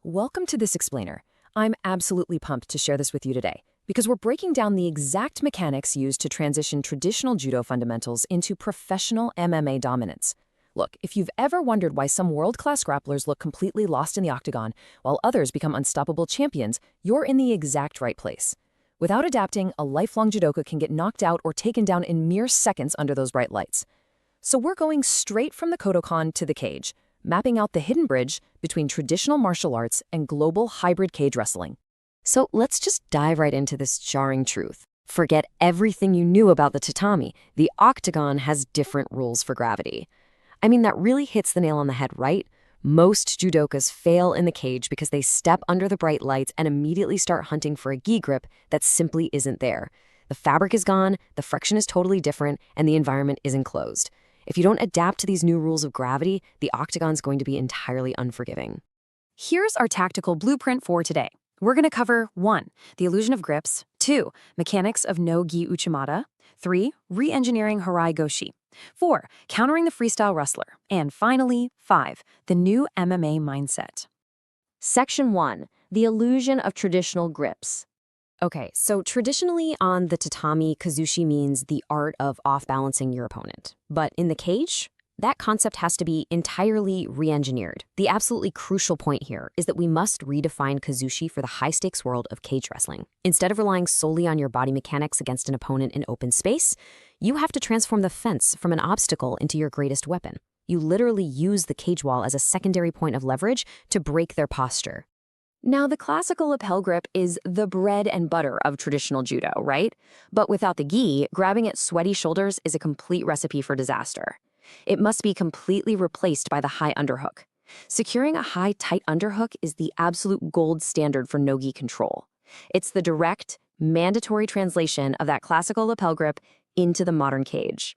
Welcome to this explainer. I'm absolutely pumped to share this with you today because we're breaking down the exact mechanics used to transition traditional judo fundamentals into professional MMA dominance. Look, if you've ever wondered why some world-class grapplers look completely lost in the octagon while others become unstoppable champions, you're in the exact right place. Without adapting, a lifelong judoka can get knocked out or taken down in mere seconds under those bright lights. So we're going straight from the Kodokan to the cage, mapping out the hidden bridge between traditional martial arts and global hybrid cage wrestling. So let's just dive right into this jarring truth. Forget everything you knew about the tatami. The octagon has different rules for gravity. I mean, that really hits the nail on the head, right? Most judokas fail in the cage because they step under the bright lights and immediately start hunting for a gi grip that simply isn't there. The fabric is gone, the friction is totally different, and the environment is enclosed. If you don't adapt to these new rules of gravity, the octagon's going to be entirely unforgiving. Here's our tactical blueprint for today. We're going to cover 1. The illusion of grips, 2. Mechanics of no-gi uchimata, 3. Re-engineering harai goshi, 4. Countering the freestyle wrestler, and finally, 5. The new MMA mindset. Section 1. The illusion of traditional grips. Okay, so traditionally on the tatami, kazushi means the art of off-balancing your opponent. But in the cage, that concept has to be entirely re-engineered. The absolutely crucial point here is that we must redefine kazushi for the high-stakes world of cage wrestling. Instead of relying solely on your body mechanics against an opponent in open space, you have to transform the fence from an obstacle into your greatest weapon. You literally use the cage wall as a secondary point of leverage to break their posture. Now, the classical lapel grip is the bread and butter of traditional judo, right? But without the gi, grabbing at sweaty shoulders is a complete recipe for disaster. It must be completely replaced by the high underhook. Securing a high, tight underhook is the absolute gold standard for no-gi control. It's the direct, mandatory translation of that classical lapel grip into the modern cage.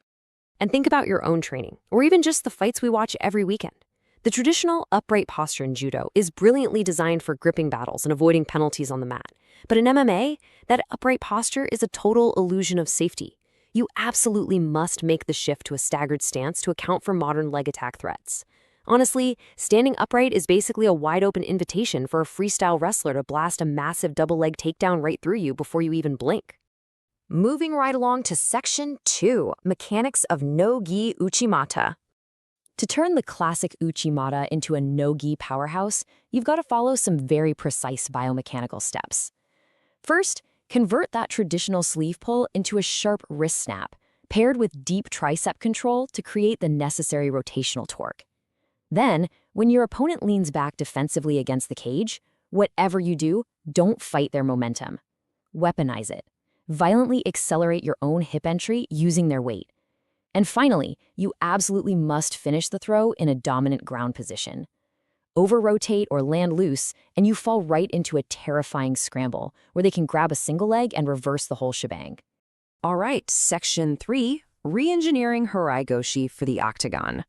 And think about your own training, or even just the fights we watch every weekend. The traditional upright posture in judo is brilliantly designed for gripping battles and avoiding penalties on the mat. But in MMA, that upright posture is a total illusion of safety. You absolutely must make the shift to a staggered stance to account for modern leg attack threats. Honestly, standing upright is basically a wide-open invitation for a freestyle wrestler to blast a massive double-leg takedown right through you before you even blink. Moving right along to Section 2, Mechanics of No-Gi Uchimata. To turn the classic uchimata into a no-gi powerhouse, you've got to follow some very precise biomechanical steps. First, convert that traditional sleeve pull into a sharp wrist snap, paired with deep tricep control to create the necessary rotational torque. Then, when your opponent leans back defensively against the cage, whatever you do, don't fight their momentum. Weaponize it. Violently accelerate your own hip entry using their weight. And finally, you absolutely must finish the throw in a dominant ground position. Over-rotate or land loose, and you fall right into a terrifying scramble where they can grab a single leg and reverse the whole shebang. All right, Section 3, Re-engineering harai goshi for the octagon.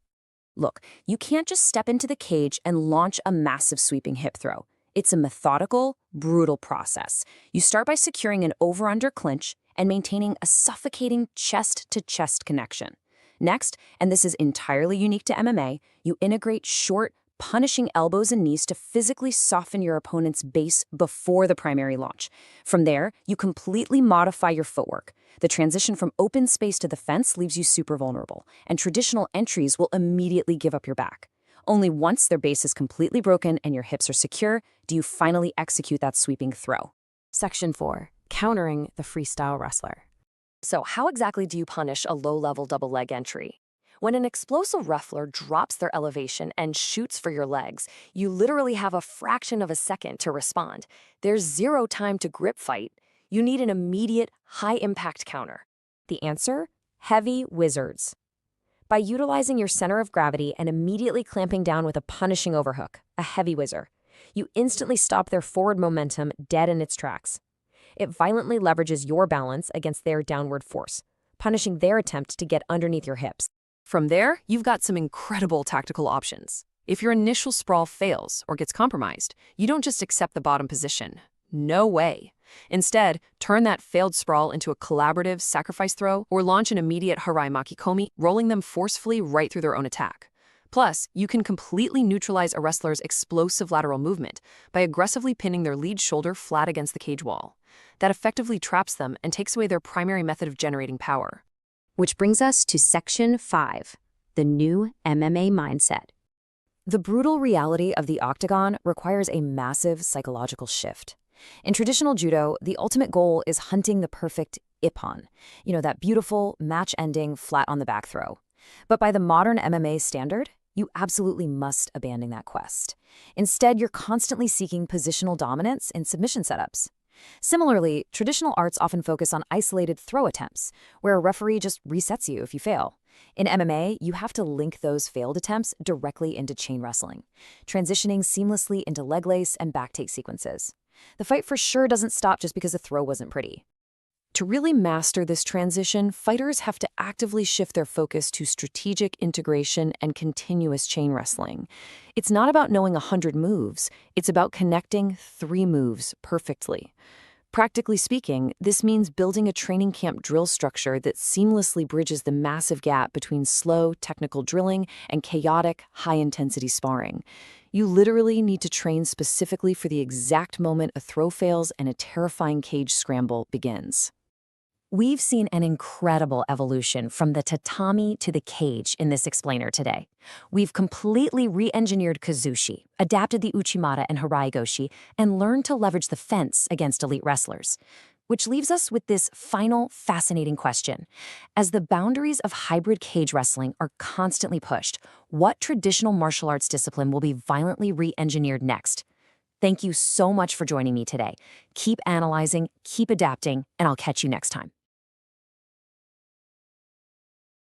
Look, you can't just step into the cage and launch a massive sweeping hip throw. It's a methodical, brutal process. You start by securing an over-under clinch and maintaining a suffocating chest-to-chest connection. Next, and this is entirely unique to MMA, you integrate short, punishing elbows and knees to physically soften your opponent's base before the primary launch. From there, you completely modify your footwork. The transition from open space to the fence leaves you super vulnerable, and traditional entries will immediately give up your back. Only once their base is completely broken and your hips are secure do you finally execute that sweeping throw. Section 4. Countering the freestyle wrestler. So how exactly do you punish a low-level double leg entry? When an explosive wrestler drops their elevation and shoots for your legs, you literally have a fraction of a second to respond. There's zero time to grip fight. You need an immediate, high-impact counter. The answer? Heavy wizards. By utilizing your center of gravity and immediately clamping down with a punishing overhook, a heavy whizzer, you instantly stop their forward momentum dead in its tracks. It violently leverages your balance against their downward force, punishing their attempt to get underneath your hips. From there, you've got some incredible tactical options. If your initial sprawl fails or gets compromised, you don't just accept the bottom position. No way. Instead, turn that failed sprawl into a collaborative sacrifice throw or launch an immediate harai makikomi, rolling them forcefully right through their own attack. Plus, you can completely neutralize a wrestler's explosive lateral movement by aggressively pinning their lead shoulder flat against the cage wall. That effectively traps them and takes away their primary method of generating power. Which brings us to Section 5, the new MMA mindset. The brutal reality of the octagon requires a massive psychological shift. In traditional judo, the ultimate goal is hunting the perfect ippon, that beautiful, match-ending, flat-on-the-back throw. But by the modern MMA standard, you absolutely must abandon that quest. Instead, you're constantly seeking positional dominance in submission setups. Similarly, traditional arts often focus on isolated throw attempts, where a referee just resets you if you fail. In MMA, you have to link those failed attempts directly into chain wrestling, transitioning seamlessly into leg lace and back take sequences. The fight for sure doesn't stop just because a throw wasn't pretty. To really master this transition, fighters have to actively shift their focus to strategic integration and continuous chain wrestling. It's not about knowing 100 moves, it's about connecting 3 moves perfectly. Practically speaking, this means building a training camp drill structure that seamlessly bridges the massive gap between slow, technical drilling and chaotic, high-intensity sparring. You literally need to train specifically for the exact moment a throw fails and a terrifying cage scramble begins. We've seen an incredible evolution from the tatami to the cage in this explainer today. We've completely re-engineered kazushi, adapted the uchimata and haraigoshi, and learned to leverage the fence against elite wrestlers. Which leaves us with this final, fascinating question. As the boundaries of hybrid cage wrestling are constantly pushed, what traditional martial arts discipline will be violently re-engineered next? Thank you so much for joining me today. Keep analyzing, keep adapting, and I'll catch you next time.